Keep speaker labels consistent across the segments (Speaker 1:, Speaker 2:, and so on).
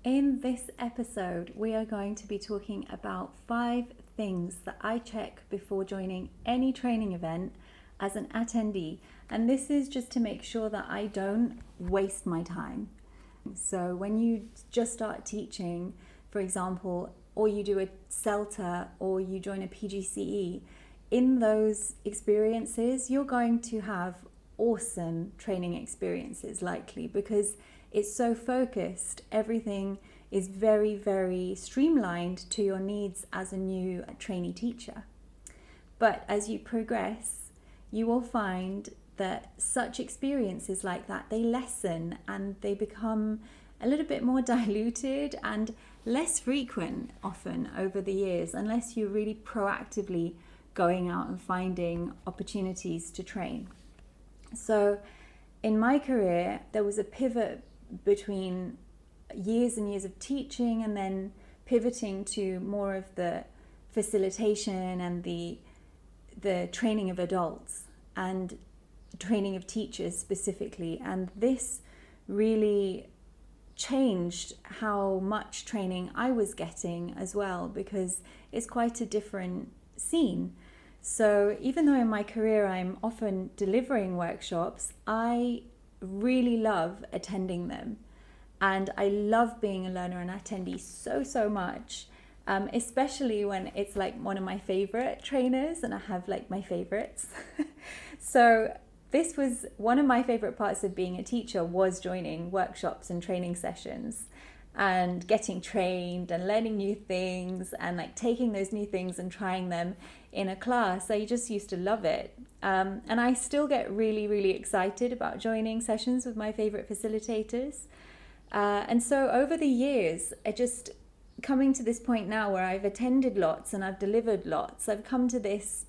Speaker 1: In this episode, we are going to be talking about 5 things that I check before joining any training event as an attendee. And this is just to make sure that I don't waste my time. So when you just start teaching, for example, or you do a CELTA or you join a PGCE, in those experiences, you're going to have awesome training experiences likely, because it's so focused. Everything is very, very streamlined to your needs as a new trainee teacher. But as you progress, you will find that such experiences like that, they lessen and they become a little bit more diluted and less frequent often over the years, unless you're really proactively going out and finding opportunities to train. So in my career, there was a pivot between years and years of teaching and then pivoting to more of the facilitation and the training of adults and training of teachers specifically. And this really changed how much training I was getting as well, because it's quite a different scene. So even though in my career I'm often delivering workshops, I really love attending them. And I love being a learner and attendee so much, especially when it's like one of my favorite trainers and I have like my favorites. So this was one of my favorite parts of being a teacher, was joining workshops and training sessions and getting trained and learning new things and like taking those new things and trying them in a class. I just used to love it. And I still get really excited about joining sessions with my favorite facilitators. And so over the years, I just coming to this point now where I've attended lots and I've delivered lots, I've come to this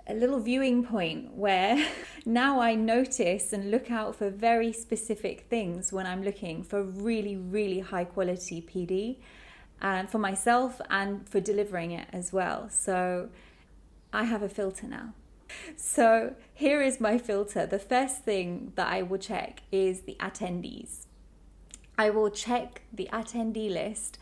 Speaker 1: a little viewing point where now I notice and look out for very specific things when I'm looking for really high quality PD, and for myself and for delivering it as well. So I have a filter now. So here is my filter. The first thing that I will check is the attendees. I will check the attendee list,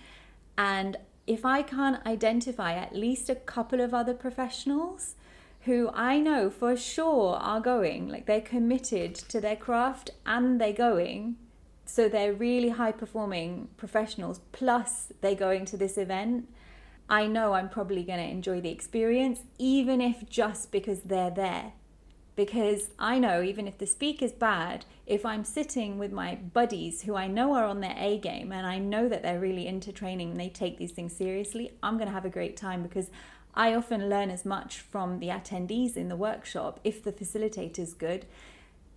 Speaker 1: and if I can't identify at least a couple of other professionals who I know for sure are going, like they're committed to their craft and they're going, so they're really high performing professionals, plus they're going to this event, I know I'm probably going to enjoy the experience, even if just because they're there. Because I know even if the speaker's bad, if I'm sitting with my buddies who I know are on their A game and I know that they're really into training and they take these things seriously, I'm going to have a great time, because I often learn as much from the attendees in the workshop, if the facilitator's good,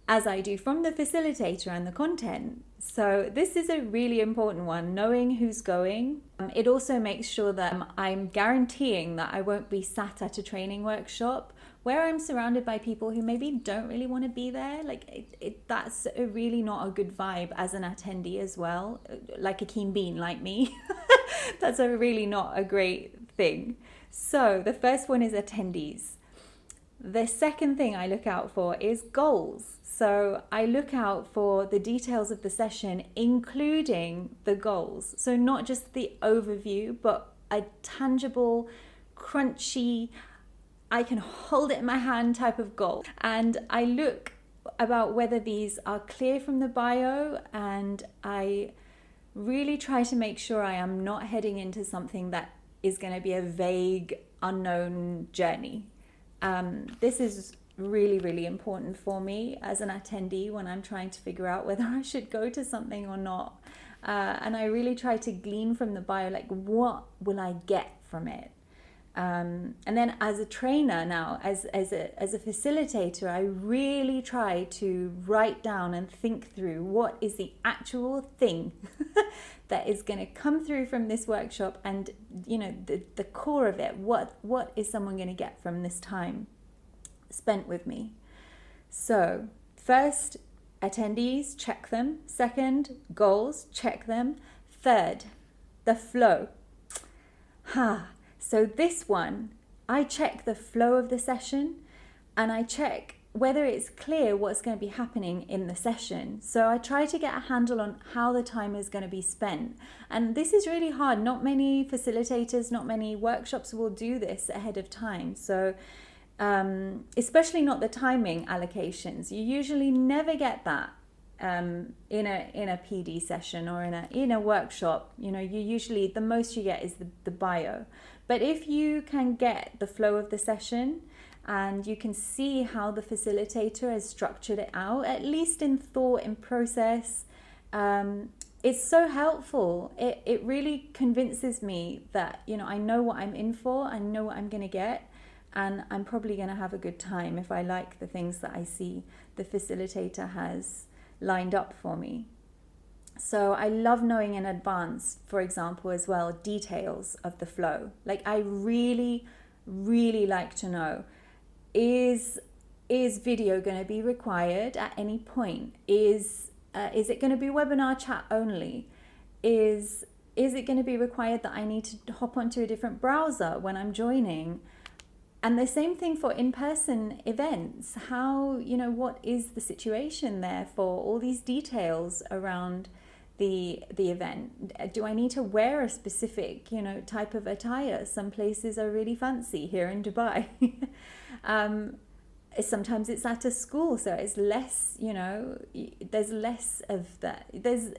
Speaker 1: as I do from the facilitator and the content. So this is a really important one, knowing who's going. It also makes sure that I'm guaranteeing that I won't be sat at a training workshop where I'm surrounded by people who maybe don't really want to be there. Like that's really not a good vibe as an attendee as well, like a keen bean like me. That's a really not a great thing. So the first one is attendees. The second thing I look out for is goals. So I look out for the details of the session, including the goals. So not just the overview, but a tangible, crunchy, I can hold it in my hand type of goal. And I look about whether these are clear from the bio, and I really try to make sure I am not heading into something that is going to be a vague, unknown journey. This is really important for me as an attendee when I'm trying to figure out whether I should go to something or not. And I really try to glean from the bio, like, what will I get from it? And then as a trainer now, as a facilitator, I really try to write down and think through what is the actual thing that is going to come through from this workshop, and the core of it. What is someone going to get from this time spent with me? So first, attendees, check them. Second, goals, check them. Third, the flow. So this one, I check the flow of the session, and I check whether it's clear what's going to be happening in the session. So I try to get a handle on how the time is going to be spent. And this is really hard. Not many facilitators, not many workshops will do this ahead of time. So especially not the timing allocations. You usually never get that in a PD session or in a workshop. You know, you usually, the most you get is the bio. But if you can get the flow of the session and you can see how the facilitator has structured it out, at least in thought, in process, it's so helpful. It really convinces me that, you know, I know what I'm in for, I know what I'm going to get, and I'm probably going to have a good time if I like the things that I see the facilitator has lined up for me. So I love knowing in advance, for example, as well, details of the flow. Like I really, really like to know, is video going to be required at any point? Is it going to be webinar chat only? Is it going to be required that I need to hop onto a different browser when I'm joining? And the same thing for in-person events. How, you know, what is the situation there for all these details around the event? Do I need to wear a specific, you know, type of attire? Some places are really fancy here in Dubai. Sometimes it's at a school, so it's less, you know, there's less of that. There's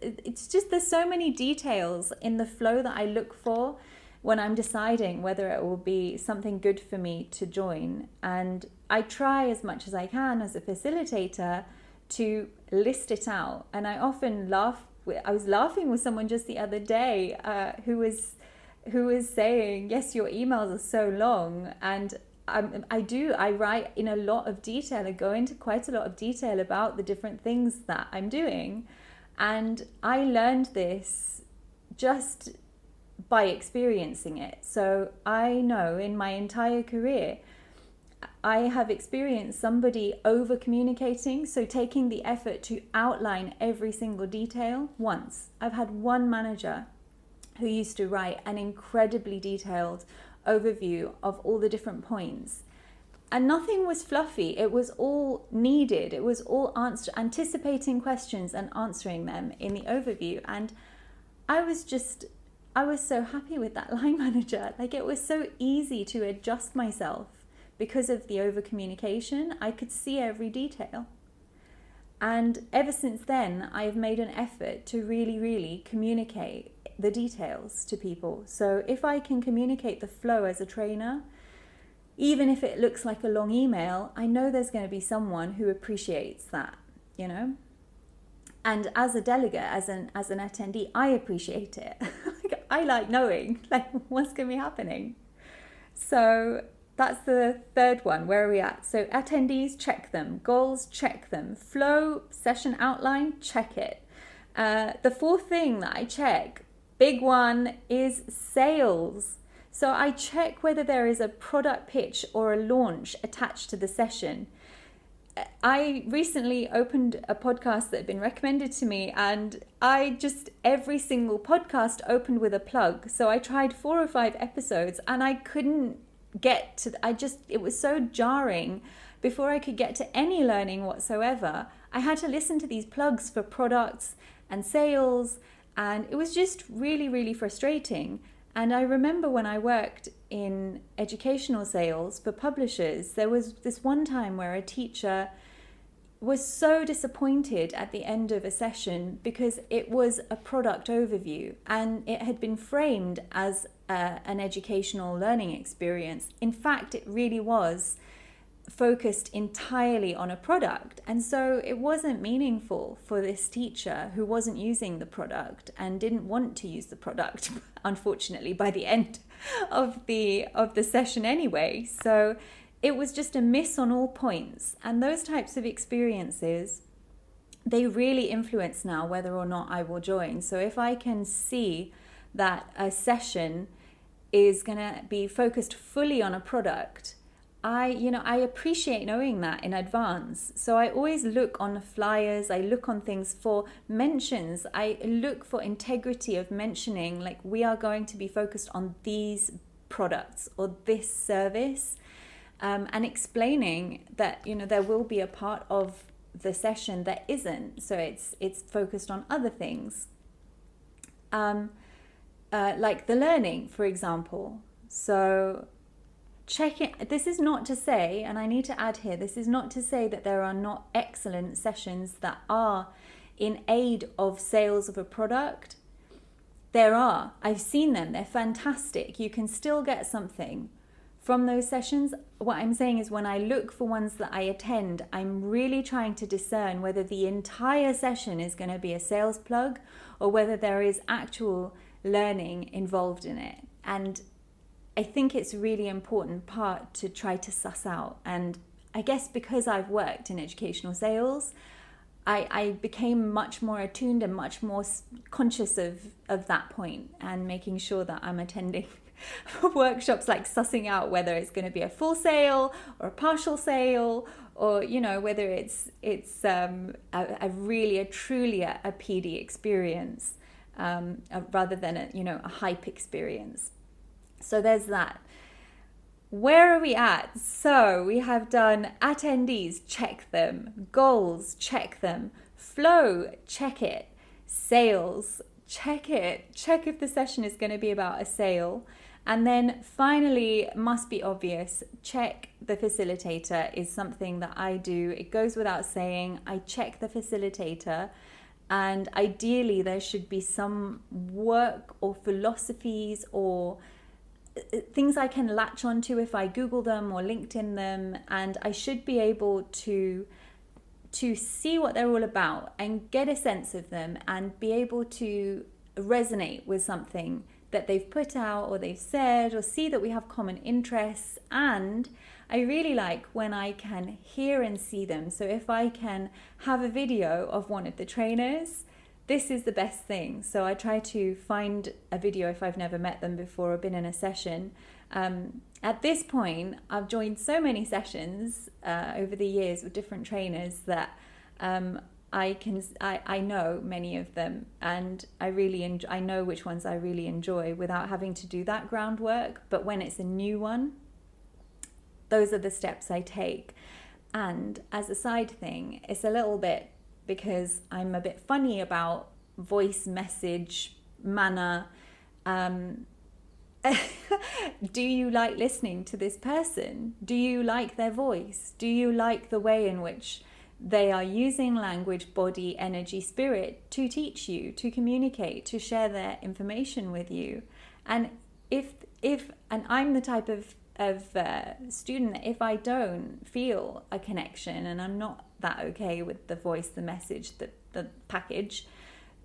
Speaker 1: so many details in the flow that I look for when I'm deciding whether it will be something good for me to join. And I try as much as I can as a facilitator to list it out. And I often laugh. I was laughing with someone just the other day who was saying, yes, your emails are so long. And I write in a lot of detail. I go into quite a lot of detail about the different things that I'm doing. And I learned this just by experiencing it. So I know in my entire career, I have experienced somebody over communicating, so taking the effort to outline every single detail once. I've had one manager who used to write an incredibly detailed overview of all the different points. And nothing was fluffy. It was all needed. It was all anticipating questions and answering them in the overview. And I was so happy with that line manager. Like, it was so easy to adjust myself because of the over communication. I could see every detail. And ever since then, I've made an effort to really, really communicate the details to people. So if I can communicate the flow as a trainer, even if it looks like a long email, I know there's going to be someone who appreciates that, you know? And as a delegate, as an attendee, I appreciate it. I like knowing like what's going to be happening. So that's the third one. Where are we at? So attendees, check them. Goals, check them. Flow, session outline, check it. The fourth thing that I check, big one, is sales. So I check whether there is a product pitch or a launch attached to the session. I recently opened a podcast that had been recommended to me, and every single podcast opened with a plug. So I tried 4 or 5 episodes and I couldn't get to, it was so jarring. Before I could get to any learning whatsoever, I had to listen to these plugs for products and sales, and it was just really, really frustrating. And I remember when I worked in educational sales for publishers, there was this one time where a teacher was so disappointed at the end of a session because it was a product overview and it had been framed as an educational learning experience. In fact, it really was focused entirely on a product, and so it wasn't meaningful for this teacher who wasn't using the product and didn't want to use the product, unfortunately, by the end of the session anyway. So it was just a miss on all points. And those types of experiences, they really influence now whether or not I will join. So if I can see that a session is going to be focused fully on a product, I appreciate knowing that in advance. So I always look on the flyers, I look on things for mentions, I look for integrity of mentioning, like, we are going to be focused on these products or this service. and explaining that, there will be a part of the session that isn't. So it's focused on other things. Like the learning, for example. So check it. This is not to say, and I need to add here, this is not to say that there are not excellent sessions that are in aid of sales of a product. There are. I've seen them. They're fantastic. You can still get something from those sessions. What I'm saying is, when I look for ones that I attend, I'm really trying to discern whether the entire session is going to be a sales plug or whether there is actual learning involved in it. And I think it's a really important part to try to suss out. And I guess because I've worked in educational sales, I became much more attuned and much more conscious of that point, and making sure that I'm attending workshops, like sussing out whether it's going to be a full sale or a partial sale, or whether it's truly a PD experience, rather than a hype experience. So there's that. Where are we at? So we have done attendees, check them. Goals, check them. Flow, check it. Sales, check it. Check if the session is going to be about a sale. And then finally, must be obvious, check the facilitator is something that I do. It goes without saying. I check the facilitator. And ideally, there should be some work or philosophies or things I can latch onto if I Google them or LinkedIn them, and I should be able to see what they're all about and get a sense of them and be able to resonate with something that they've put out or they've said, or see that we have common interests. And I really like when I can hear and see them. So if I can have a video of one of the trainers, this is the best thing. So I try to find a video if I've never met them before or been in a session. At this point, I've joined so many sessions over the years with different trainers that I know many of them, and I know which ones I really enjoy without having to do that groundwork. But when it's a new one, those are the steps I take. And as a side thing, it's a little bit, because I'm a bit funny about voice message manner. Do you like listening to this person? Do you like their voice? Do you like the way in which they are using language, body, energy, spirit to teach you, to communicate, to share their information with you? And and I'm the type of student that if I don't feel a connection and I'm not that okay with the voice, the message, the package,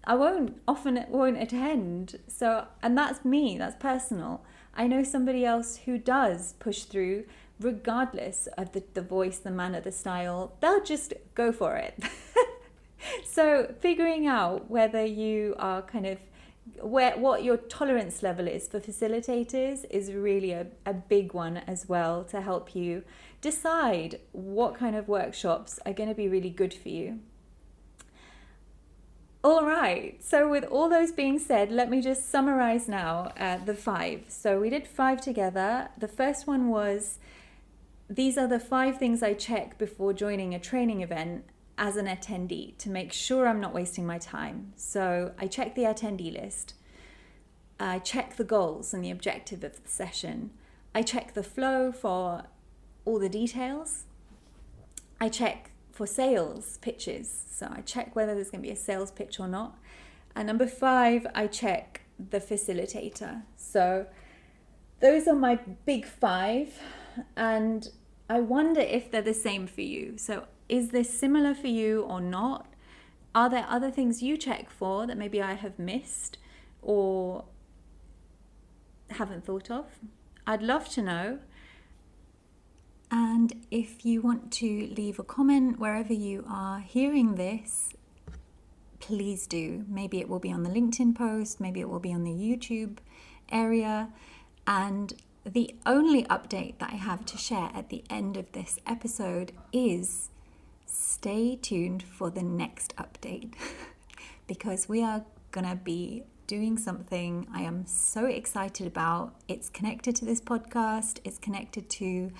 Speaker 1: I won't attend. So, and that's me, that's personal. I know somebody else who does push through regardless of the voice, the manner, the style. They'll just go for it. So figuring out whether you are what your tolerance level is for facilitators is really a big one as well, to help you decide what kind of workshops are going to be really good for you. All right, so with all those being said, let me just summarize now the 5. So we did 5 together. The first one was, these are the 5 things I check before joining a training event as an attendee to make sure I'm not wasting my time. So I check the attendee list. I check the goals and the objective of the session. I check the flow for all the details. I check for sales pitches. So I check whether there's going to be a sales pitch or not. And number 5, I check the facilitator. So those are my big 5. And I wonder if they're the same for you. So is this similar for you or not? Are there other things you check for that maybe I have missed or haven't thought of? I'd love to know. And if you want to leave a comment wherever you are hearing this, please do. Maybe it will be on the LinkedIn post, maybe it will be on the YouTube area. And the only update that I have to share at the end of this episode is stay tuned for the next update because we are gonna be doing something I am so excited about. It's connected to this podcast, it's connected to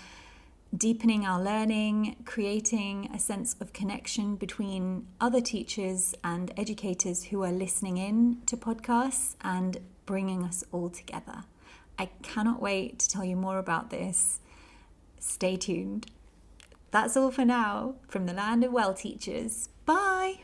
Speaker 1: deepening our learning, creating a sense of connection between other teachers and educators who are listening in to podcasts and bringing us all together. I cannot wait to tell you more about this. Stay tuned. That's all for now from the land of well teachers. Bye!